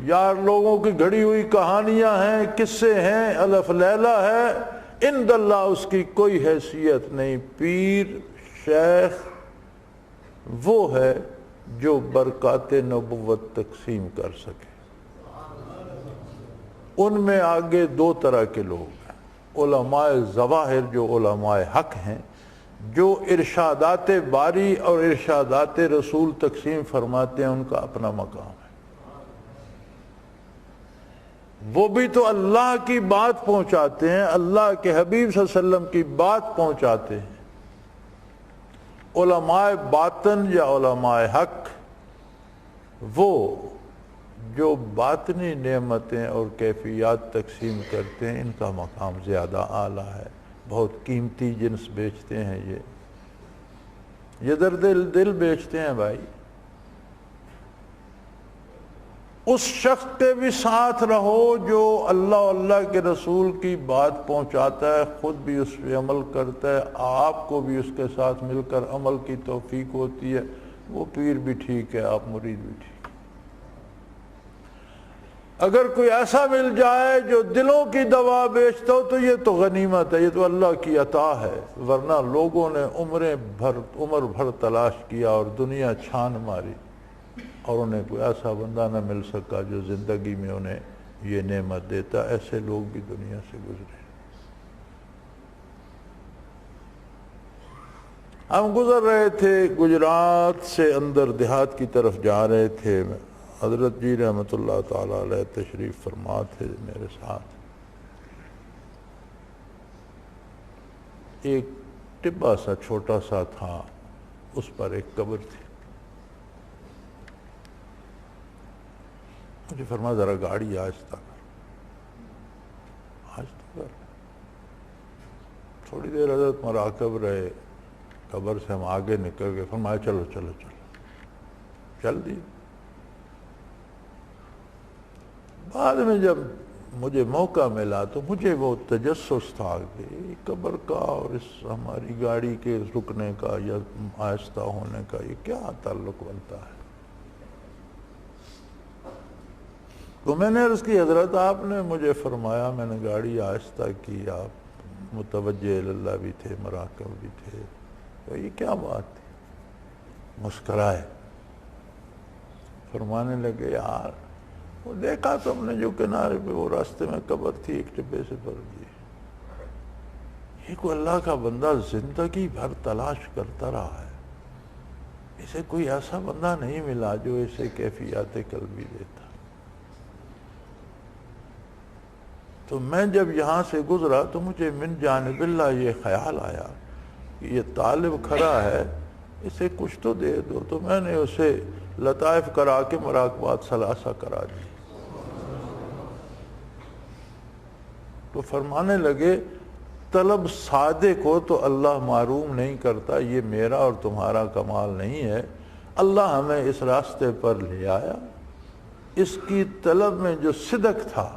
یار لوگوں کی گھڑی ہوئی کہانیاں ہیں، قصے ہیں، الف لیلہ ہے، عند اللہ اس کی کوئی حیثیت نہیں۔ پیر شیخ وہ ہے جو برکات نبوت تقسیم کر سکے۔ ان میں آگے 2 طرح کے لوگ ہیں، علماء ظواہر جو علماء حق ہیں، جو ارشادات باری اور ارشادات رسول تقسیم فرماتے ہیں، ان کا اپنا مقام ہے۔ وہ بھی تو اللہ کی بات پہنچاتے ہیں، اللہ کے حبیب صلی اللہ علیہ وسلم کی بات پہنچاتے ہیں۔ علماء باطن یا علماء حق وہ جو باطنی نعمتیں اور کیفیات تقسیم کرتے ہیں، ان کا مقام زیادہ اعلیٰ ہے، بہت قیمتی جنس بیچتے ہیں، یہ درد دل بیچتے ہیں بھائی۔ اس شخص کے بھی ساتھ رہو جو اللہ کے رسول کی بات پہنچاتا ہے، خود بھی اس پہ عمل کرتا ہے، آپ کو بھی اس کے ساتھ مل کر عمل کی توفیق ہوتی ہے۔ وہ پیر بھی ٹھیک ہے، آپ مرید بھی ٹھیک۔ اگر کوئی ایسا مل جائے جو دلوں کی دوا بیچتا ہو تو یہ تو غنیمت ہے، یہ تو اللہ کی عطا ہے، ورنہ لوگوں نے عمر بھر تلاش کیا اور دنیا چھان ماری، اور انہیں کوئی ایسا بندہ نہ مل سکا جو زندگی میں انہیں یہ نعمت دیتا۔ ایسے لوگ بھی دنیا سے گزرے۔ ہم گزر رہے تھے، گجرات سے اندر دیہات کی طرف جا رہے تھے، حضرت جی رحمۃ اللہ تعالیٰ علیہ تشریف فرما تھے میرے ساتھ. ایک ٹبا سا چھوٹا سا تھا, اس پر ایک قبر تھی. مجھے فرمایا ذرا گاڑی آہستہ کر, آہستہ کر. تھوڑی دیر حضرت مراقب رہے, قبر سے ہم آگے نکل گئے. فرمایا چلو چلو چلو, چل دی. بعد میں جب مجھے موقع ملا تو مجھے وہ تجسس تھا کہ قبر کا اور اس ہماری گاڑی کے رکنے کا یا آہستہ ہونے کا یہ کیا تعلق بنتا ہے. تو میں نے عرض کی حضرت آپ نے مجھے فرمایا, میں نے گاڑی آہستہ کی, آپ متوجہ اللہ بھی تھے, مراقب بھی تھے, تو یہ کیا بات تھی. مسکرائے, فرمانے لگے یار وہ دیکھا تم نے جو کنارے پہ وہ راستے میں قبر تھی, ایک ٹبے سے بھر دی. یہ کوئی اللہ کا بندہ زندگی بھر تلاش کرتا رہا ہے, اسے کوئی ایسا بندہ نہیں ملا جو اسے کیفیات قلبی دیتا. تو میں جب یہاں سے گزرا تو مجھے من جانب اللہ یہ خیال آیا کہ یہ طالب کھڑا ہے, اسے کچھ تو دے دو. تو میں نے اسے لطائف کرا کے مراقبات ثلاثہ کرا دی. تو فرمانے لگے طلب صادق ہو تو اللہ معروم نہیں کرتا, یہ میرا اور تمہارا کمال نہیں ہے. اللہ ہمیں اس راستے پر لے آیا, اس کی طلب میں جو صدق تھا,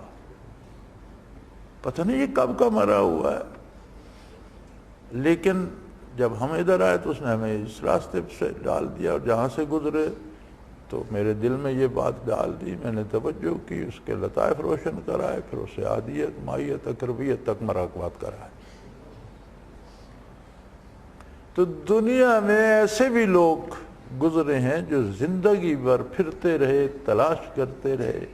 پتہ نہیں یہ کب کا مرا ہوا ہے, لیکن جب ہم ادھر آئے تو اس نے ہمیں اس راستے سے ڈال دیا, اور جہاں سے گزرے تو میرے دل میں یہ بات ڈال دی. میں نے توجہ کی, اس کے لطائف روشن کرائے, پھر اسے عادیت, مائیت, اقربیت تک مراقبات کرائے. تو دنیا میں ایسے بھی لوگ گزرے ہیں جو زندگی بھر پھرتے رہے, تلاش کرتے رہے,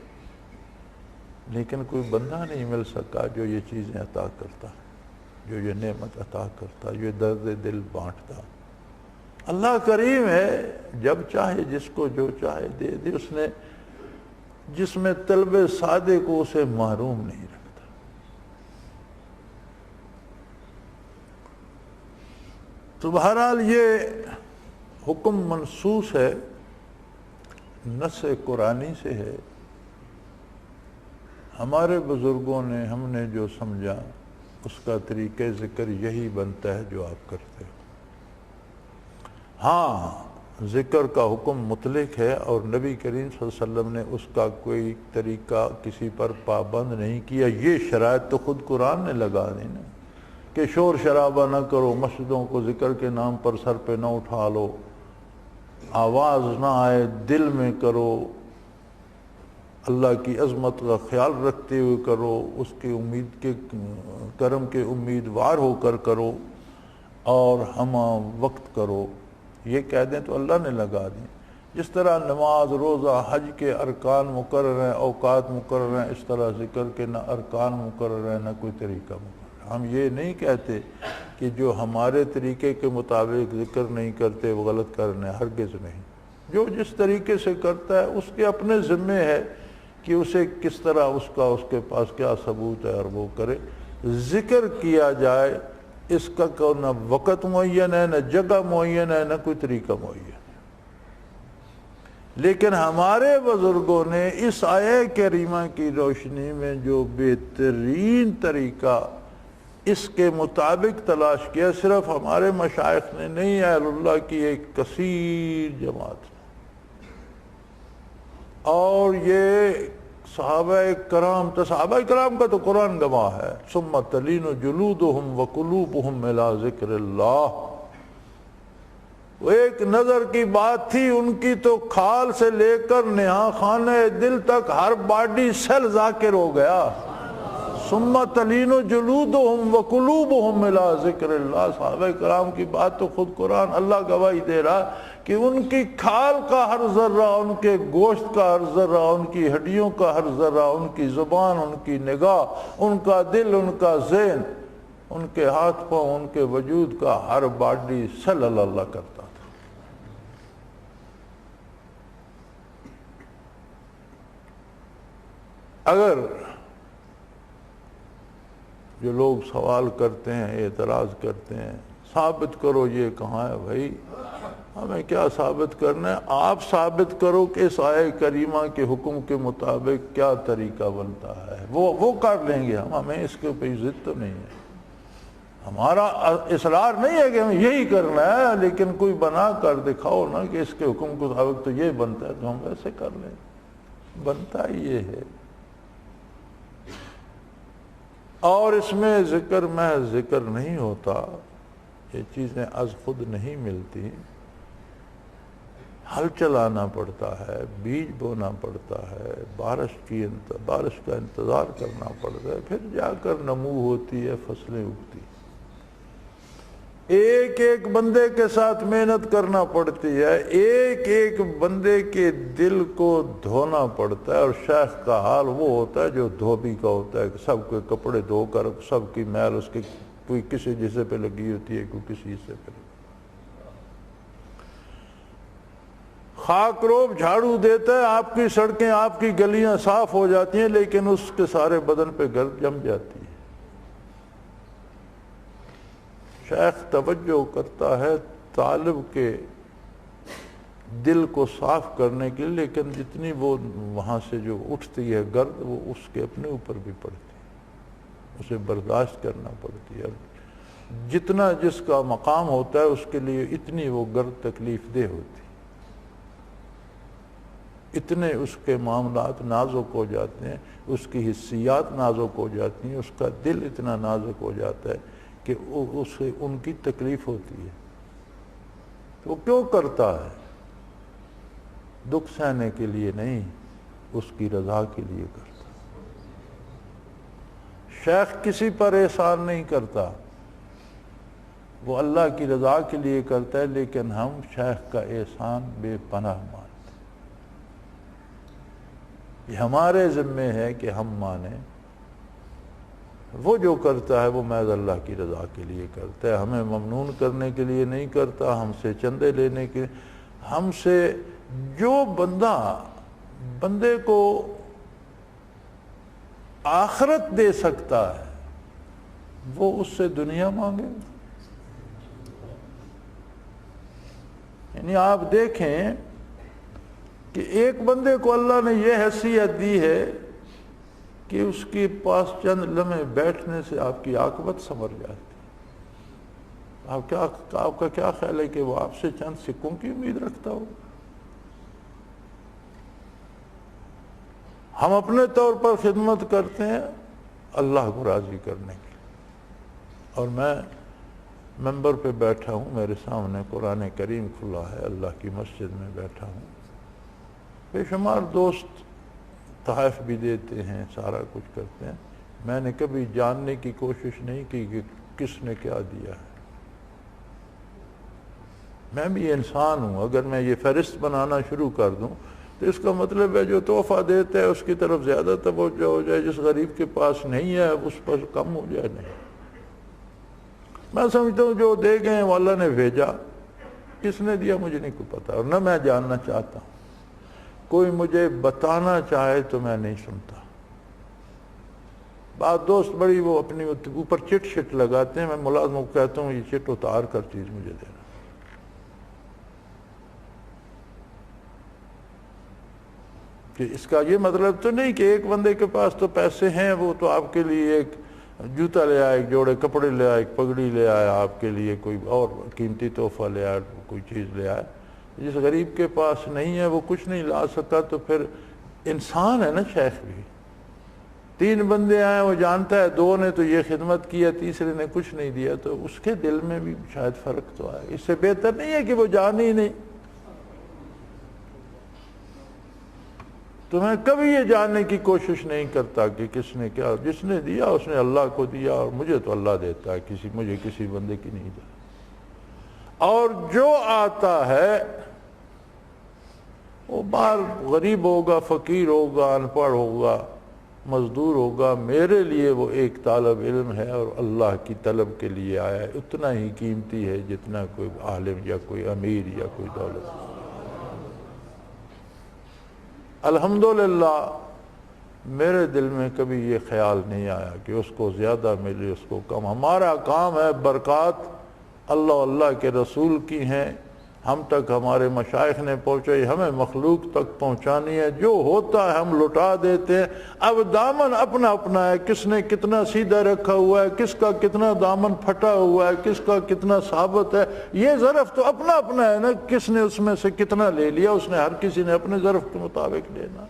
لیکن کوئی بندہ نہیں مل سکا جو یہ چیزیں عطا کرتا, جو یہ نعمت عطا کرتا, جو درد دل بانٹتا. اللہ کریم ہے, جب چاہے جس کو جو چاہے دے دے. اس نے جس میں طلب صادق کو اسے محروم نہیں رکھتا. تو بہرحال یہ حکم منصوص ہے, نص قرآنی سے ہے. ہمارے بزرگوں نے, ہم نے جو سمجھا اس کا طریقہ ذکر یہی بنتا ہے جو آپ کرتے ہو. ہاں ذکر کا حکم مطلق ہے, اور نبی کریم صلی اللہ علیہ وسلم نے اس کا کوئی طریقہ کسی پر پابند نہیں کیا. یہ شرائط تو خود قرآن نے لگا دی نا, کہ شور شرابہ نہ کرو, مسجدوں کو ذکر کے نام پر سر پہ نہ اٹھا لو, آواز نہ آئے, دل میں کرو, اللہ کی عظمت کا خیال رکھتے ہوئے کرو, اس کے امید کے کرم کے امیدوار ہو کر کرو, اور ہم وقت کرو. یہ کہہ دیں تو اللہ نے لگا دیں. جس طرح نماز, روزہ, حج کے ارکان مقرر ہیں, اوقات مقرر ہیں, اس طرح ذکر کے نہ ارکان مقرر ہیں, نہ کوئی طریقہ مقرر. ہم یہ نہیں کہتے کہ جو ہمارے طریقے کے مطابق ذکر نہیں کرتے وہ غلط کرنے, ہرگز نہیں. جو جس طریقے سے کرتا ہے اس کے اپنے ذمے ہے کہ اسے کس طرح, اس کے پاس کیا ثبوت ہے, اور وہ کرے. ذکر کیا جائے, اس کا نہ وقت معین ہے, نہ جگہ معین ہے, نہ کوئی طریقہ معین ہے. لیکن ہمارے بزرگوں نے اس آیہ کریمہ کی روشنی میں جو بہترین طریقہ اس کے مطابق تلاش کیا, صرف ہمارے مشائخ نے نہیں, اہل اللہ کی ایک کثیر جماعت, اور یہ صحابہ کرام, صحابہ کرام کا تو قرآن گواہ ہے. ثم تلین جلودہم وقلوبہم الی ذکر اللہ. وہ ایک نظر کی بات تھی, ان کی تو کھال سے لے کر نہا خانہ دل تک ہر باڈی سیل ذاکر ہو گیا. ثم تلین جلودہم وقلوبہم الی ذکر اللہ. صحابہ کرام کی بات تو خود قرآن اللہ گواہی دے رہا کہ ان کی کھال کا ہر ذرہ, ان کے گوشت کا ہر ذرہ, ان کی ہڈیوں کا ہر ذرہ, ان کی زبان, ان کی نگاہ, ان کا دل, ان کا ذہن, ان کے ہاتھ پاؤں, ان کے وجود کا ہر باڈی صلی اللہ کرتا تھا. اگر جو لوگ سوال کرتے ہیں، اعتراض کرتے ہیں، ثابت کرو یہ کہاں ہے، بھائی ہمیں کیا ثابت کرنا ہے؟ آپ ثابت کرو کہ اس آیہ کریمہ کے حکم کے مطابق کیا طریقہ بنتا ہے، وہ کر لیں گے ہمیں اس کے اوپر ضد تو نہیں ہے، ہمارا اصرار نہیں ہے کہ ہمیں یہی کرنا ہے، لیکن کوئی بنا کر دکھاؤ نا کہ اس کے حکم کے مطابق تو یہ بنتا ہے، تو ہم ویسے کر لیں، بنتا ہی یہ ہے۔ اور اس میں ذکر محض ذکر نہیں ہوتا، یہ چیزیں از خود نہیں ملتی، ہل چلانا پڑتا ہے، بیج بونا پڑتا ہے، بارش کا انتظار کرنا پڑتا ہے، پھر جا کر نمو ہوتی ہے، فصلیں اگتی ہیں۔ ایک ایک بندے کے ساتھ محنت کرنا پڑتی ہے، ایک ایک بندے کے دل کو دھونا پڑتا ہے، اور شیخ کا حال وہ ہوتا ہے جو دھوبی کا ہوتا ہے، کہ سب کے کپڑے دھو کر سب کی میل اس کے کوئی کسی حصے پہ لگی ہوتی ہے، کوئی کسی حصے پہ لگی، خاک روب جھاڑو دیتا ہے، آپ کی سڑکیں آپ کی گلیاں صاف ہو جاتی ہیں، لیکن اس کے سارے بدن پہ گرد جم جاتی ہے۔ شیخ توجہ کرتا ہے طالب کے دل کو صاف کرنے کے لیے، لیکن جتنی وہ وہاں سے جو اٹھتی ہے گرد، وہ اس کے اپنے اوپر بھی پڑتی ہے، اسے برداشت کرنا پڑتی ہے، جتنا جس کا مقام ہوتا ہے اس کے لیے اتنی وہ گرد تکلیف دہ ہوتی ہے، اتنے اس کے معاملات نازک ہو جاتے ہیں، اس کی حسیات نازک ہو جاتی ہیں، اس کا دل اتنا نازک ہو جاتا ہے کہ اسے ان کی تکلیف ہوتی ہے، تو وہ کیوں کرتا ہے؟ دکھ سہنے کے لیے نہیں، اس کی رضا کے لیے کرتا۔ شیخ کسی پر احسان نہیں کرتا، وہ اللہ کی رضا کے لیے کرتا ہے، لیکن ہم شیخ کا احسان بے پناہ مانتے، یہ ہمارے ذمے ہے کہ ہم مانیں، وہ جو کرتا ہے وہ محض اللہ کی رضا کے لیے کرتا ہے، ہمیں ممنون کرنے کے لیے نہیں کرتا، ہم سے چندے لینے کے، ہم سے جو بندے کو آخرت دے سکتا ہے وہ اس سے دنیا مانگے۔ یعنی آپ دیکھیں کہ ایک بندے کو اللہ نے یہ حیثیت دی ہے کہ اس کے پاس چند لمحے بیٹھنے سے آپ کی عاقبت سنور جاتی ہے۔ آپ کا کیا خیال ہے کہ وہ آپ سے چند سکوں کی امید رکھتا ہو؟ ہم اپنے طور پر خدمت کرتے ہیں اللہ کو راضی کرنے کی، اور میں ممبر پہ بیٹھا ہوں، میرے سامنے قرآن کریم کھلا ہے، اللہ کی مسجد میں بیٹھا ہوں، بے شمار دوست تحائف بھی دیتے ہیں، سارا کچھ کرتے ہیں، میں نے کبھی جاننے کی کوشش نہیں کی کہ کس نے کیا دیا ہے۔ میں بھی انسان ہوں، اگر میں یہ فہرست بنانا شروع کر دوں تو اس کا مطلب ہے جو تحفہ دیتا ہے اس کی طرف زیادہ توجہ ہو جائے، جس غریب کے پاس نہیں ہے اس پر کم ہو جائے۔ نہیں، میں سمجھتا ہوں جو دے گئے وہ اللہ نے بھیجا، کس نے دیا مجھے نہیں کو پتا، اور نہ میں جاننا چاہتا ہوں، کوئی مجھے بتانا چاہے تو میں نہیں سنتا۔ بعض دوست بڑی وہ اپنی اوپر چٹ شٹ لگاتے ہیں، میں ملازموں کو کہتا ہوں یہ چٹ اتار کر چیز مجھے دینا، کہ اس کا یہ مطلب تو نہیں کہ ایک بندے کے پاس تو پیسے ہیں، وہ تو آپ کے لیے ایک جوتا لے آئے، ایک جوڑے کپڑے لے آئے، ایک پگڑی لے آیا، آپ کے لیے کوئی اور قیمتی تحفہ لے آئے، کوئی چیز لے آئے۔ جس غریب کے پاس نہیں ہے وہ کچھ نہیں لا سکا، تو پھر انسان ہے نا شیخ بھی۔ 3 بندے آئے، وہ جانتا ہے 2 نے تو یہ خدمت کی ہے، تیسرے نے کچھ نہیں دیا، تو اس کے دل میں بھی شاید فرق تو آئے۔ اس سے بہتر نہیں ہے کہ وہ جانے ہی نہیں۔ تو میں کبھی یہ جاننے کی کوشش نہیں کرتا کہ کس نے کیا، جس نے دیا اس نے اللہ کو دیا، اور مجھے تو اللہ دیتا ہے، مجھے کسی بندے کی نہیں دیتا۔ اور جو آتا ہے وہ باہر غریب ہوگا، فقیر ہوگا، ان پڑھ ہوگا، مزدور ہوگا، میرے لیے وہ ایک طالب علم ہے اور اللہ کی طلب کے لیے آیا ہے، اتنا ہی قیمتی ہے جتنا کوئی عالم یا کوئی امیر یا کوئی دولت۔ الحمدللہ میرے دل میں کبھی یہ خیال نہیں آیا کہ اس کو زیادہ ملے اس کو کم. ہمارا کام ہے برکات اللہ کے رسول کی ہیں، ہم تک ہمارے مشائخ نے پہنچائی، ہمیں مخلوق تک پہنچانی ہے. جو ہوتا ہے ہم لٹا دیتے ہیں. اب دامن اپنا اپنا ہے، کس نے کتنا سیدھا رکھا ہوا ہے، کس کا کتنا دامن پھٹا ہوا ہے، کس کا کتنا ثابت ہے. یہ ظرف تو اپنا اپنا ہے نا، کس نے اس میں سے کتنا لے لیا، اس نے ہر کسی نے اپنے ظرف کے مطابق لینا.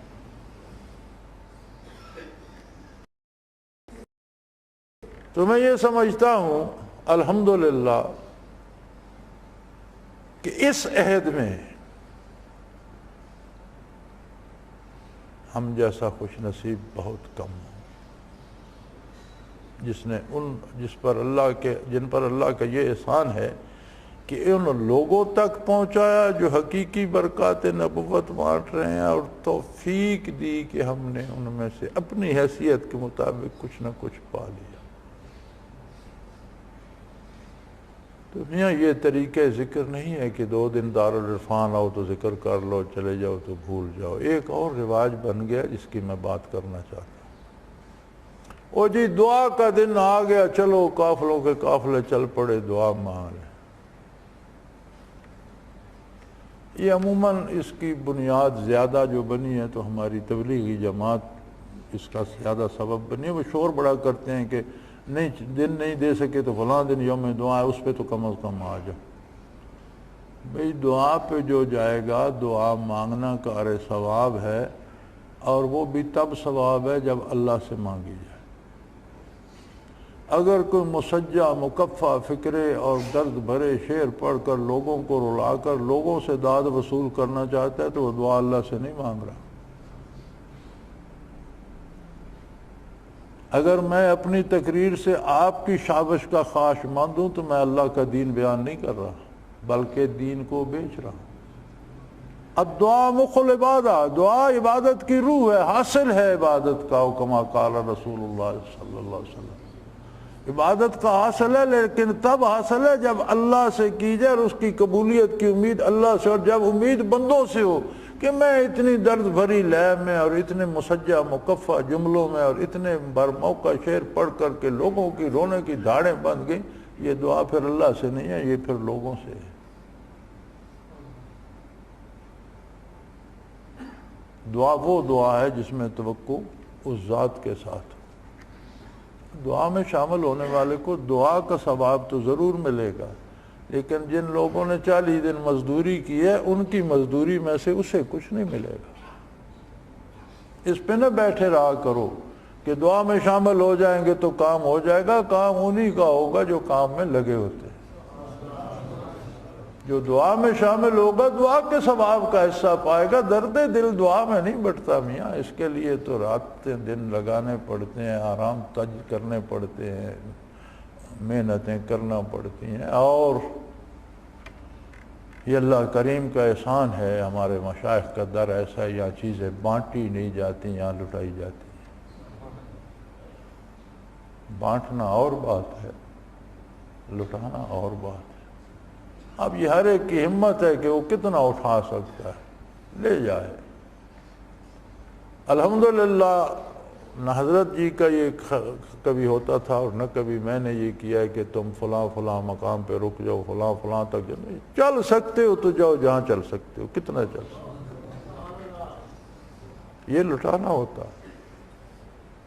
تو میں یہ سمجھتا ہوں الحمدللہ کہ اس عہد میں ہم جیسا خوش نصیب بہت کم ہو، جن پر اللہ کا یہ احسان ہے کہ ان لوگوں تک پہنچایا جو حقیقی برکات نبوت بانٹ رہے ہیں، اور توفیق دی کہ ہم نے ان میں سے اپنی حیثیت کے مطابق کچھ نہ کچھ پا لیا. تو میاں یہ طریقہ ذکر نہیں ہے کہ 2 دن دارالعرفان آؤ تو ذکر کر لو، چلے جاؤ تو بھول جاؤ. ایک اور رواج بن گیا جس کی میں بات کرنا چاہتا ہوں. او جی دعا کا دن آ گیا، چلو قافلوں کے قافلے چل پڑے دعا مانگ لیں. یہ عموماً اس کی بنیاد زیادہ جو بنی ہے تو ہماری تبلیغی جماعت اس کا زیادہ سبب بنی ہے. وہ شور بڑا کرتے ہیں کہ نہیں دن نہیں دے سکے تو فلاں دن یوم دعا ہے، اس پہ تو کم از کم آ جاؤ. بھئی دعا پہ جو جائے گا، دعا مانگنا کار ثواب ہے، اور وہ بھی تب ثواب ہے جب اللہ سے مانگی جائے. اگر کوئی مسجع مکفہ فکرے اور درد بھرے شعر پڑھ کر لوگوں کو رلا کر لوگوں سے داد وصول کرنا چاہتا ہے تو وہ دعا اللہ سے نہیں مانگ رہا. اگر میں اپنی تقریر سے آپ کی شابش کا خواہش مند ہوں تو میں اللہ کا دین بیان نہیں کر رہا، بلکہ دین کو بیچ رہا ہوں. الدعا مخ العبادہ، دعا عبادت کی روح ہے، حاصل ہے عبادت کا. کما قال رسول اللہ صلی اللہ علیہ وسلم، عبادت کا حاصل ہے، لیکن تب حاصل ہے جب اللہ سے کی جائے اور اس کی قبولیت کی امید اللہ سے، اور جب امید بندوں سے ہو کہ میں اتنی درد بھری لے میں اور اتنے مسجع مکفہ جملوں میں اور اتنے برموقع شعر پڑھ کر کے لوگوں کی رونے کی دھاڑیں بند گئیں. یہ دعا پھر اللہ سے نہیں ہے، یہ پھر لوگوں سے ہے. دعا وہ دعا ہے جس میں توقع اس ذات کے ساتھ. دعا میں شامل ہونے والے کو دعا کا ثواب تو ضرور ملے گا، لیکن جن لوگوں نے 40 دن مزدوری کی ہے ان کی مزدوری میں سے اسے کچھ نہیں ملے گا. اس پہ نہ بیٹھے رہا کرو کہ دعا میں شامل ہو جائیں گے تو کام ہو جائے گا. کام انہی کا ہوگا جو کام میں لگے ہوتے ہیں. جو دعا میں شامل ہوگا دعا کے ثواب کا حصہ پائے گا. درد دل دعا میں نہیں بٹتا میاں، اس کے لیے تو راتیں دن لگانے پڑتے ہیں، آرام تج کرنے پڑتے ہیں، محنتیں کرنا پڑتی ہیں. اور یہ اللہ کریم کا احسان ہے، ہمارے مشائخ کا در ایسا ہے، یہاں چیزیں بانٹی نہیں جاتی، یہاں لٹائی جاتی. بانٹنا اور بات ہے، لٹانا اور بات ہے. اب یہ ہر ایک کی ہمت ہے کہ وہ کتنا اٹھا سکتا ہے، لے جائے. الحمدللہ نہ حضرت جی کا یہ کبھی ہوتا تھا اور نہ کبھی میں نے یہ کیا ہے کہ تم فلاں فلاں مقام پہ رک جاؤ، فلاں فلاں تک جاؤ. چل سکتے ہو تو جاؤ جہاں چل سکتے ہو، کتنا چل سکتے ہو. یہ لٹانا ہوتا ہے.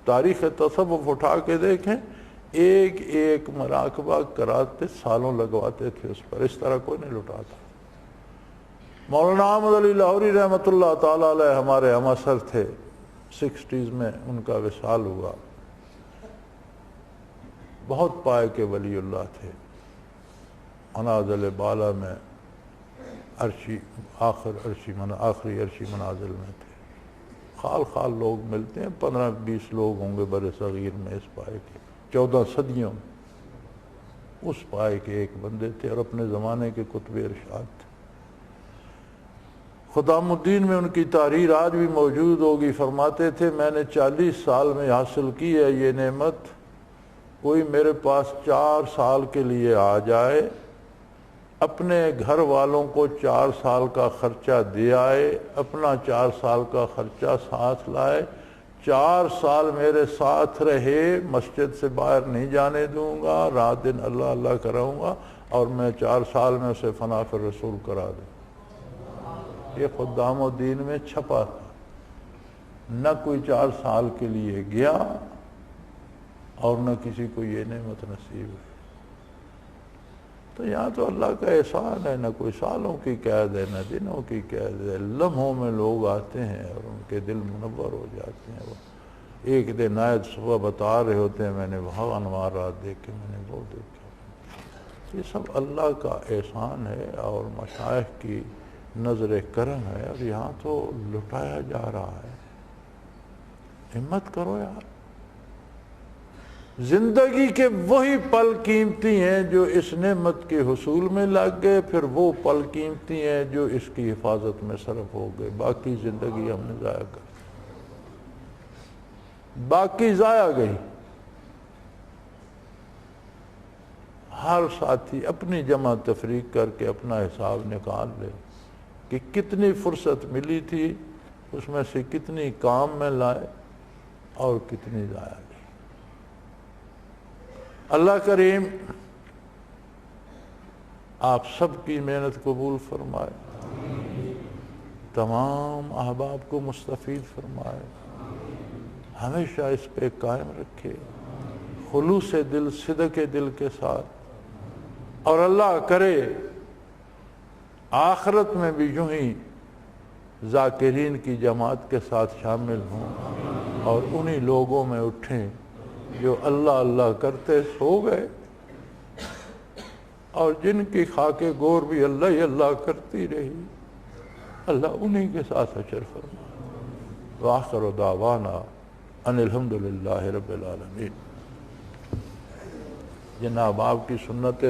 تاریخ تصوف اٹھا کے دیکھیں، ایک ایک مراقبہ کراتے سالوں لگواتے تھے اس پر. اس طرح کوئی نہیں لٹاتا. مولانا احمد علی لاہوری رحمۃ اللہ تعالیٰ علیہ ہمارے ہمسر تھے، 60s میں ان کا وصال ہوا. بہت پائے کے ولی اللہ تھے. منازل بالا میں عرشی آخری عرشی منازل میں تھے. خال خال لوگ ملتے ہیں، 15-20 لوگ ہوں گے بر صغیر میں اس پائے کے. 14 صدیوں میں اس پائے کے ایک بندے تھے اور اپنے زمانے کے قطب ارشاد تھے. خدام الدین میں ان کی تحریر آج بھی موجود ہوگی. فرماتے تھے میں نے 40 سال میں حاصل کی ہے یہ نعمت. کوئی میرے پاس 4 سال کے لیے آ جائے، اپنے گھر والوں کو 4 سال کا خرچہ دے آئے، اپنا 4 سال کا خرچہ ساتھ لائے، 4 سال میرے ساتھ رہے، مسجد سے باہر نہیں جانے دوں گا، رات دن اللہ اللہ کراؤں گا، اور میں 4 سال میں اسے فنا فی الرسول کرا دوں۔ یہ خدام الدین میں چھپا تھا، نہ کوئی 4 سال کے لیے گیا اور نہ کسی کو یہ نعمت نصیب ہے۔ تو یہاں تو اللہ کا احسان ہے، نہ کوئی سالوں کی قید ہے نہ دنوں کی قید ہے، لمحوں میں لوگ آتے ہیں اور ان کے دل منور ہو جاتے ہیں۔ وہ ایک دن آئے صبح بتا رہے ہوتے ہیں میں نے وہاں انوارات دیکھے، میں نے وہ دیکھا۔ یہ سب اللہ کا احسان ہے اور مشائخ کی نظر کرم ہے، اور یہاں تو لٹایا جا رہا ہے۔ ہمت کرو یار، زندگی کے وہی پل قیمتی ہیں جو اس نعمت کے حصول میں لگ گئے، پھر وہ پل قیمتی ہیں جو اس کی حفاظت میں صرف ہو گئے۔ باقی زندگی ہم نے ضائع کر دی، باقی ضائع گئی۔ ہر ساتھی اپنی جمع تفریق کر کے اپنا حساب نکال لے کہ کتنی فرصت ملی تھی، اس میں سے کتنی کام میں لائے اور کتنی ضائع گئی۔ اللہ کریم آپ سب کی محنت قبول فرمائے، تمام احباب کو مستفید فرمائے، ہمیشہ اس پہ قائم رکھے، خلوص دل، صدق دل کے ساتھ، اور اللہ کرے آخرت میں بھی یوں ہی ذاکرین کی جماعت کے ساتھ شامل ہوں اور انہی لوگوں میں اٹھیں جو اللہ اللہ کرتے سو گئے، اور جن کی خاک گور بھی اللہ ہی اللہ کرتی رہی، اللہ انہی کے ساتھ حشر فرمائے۔ وآخر دعوانا ان الحمدللہ رب العالمین۔ جناب آپ کی سنت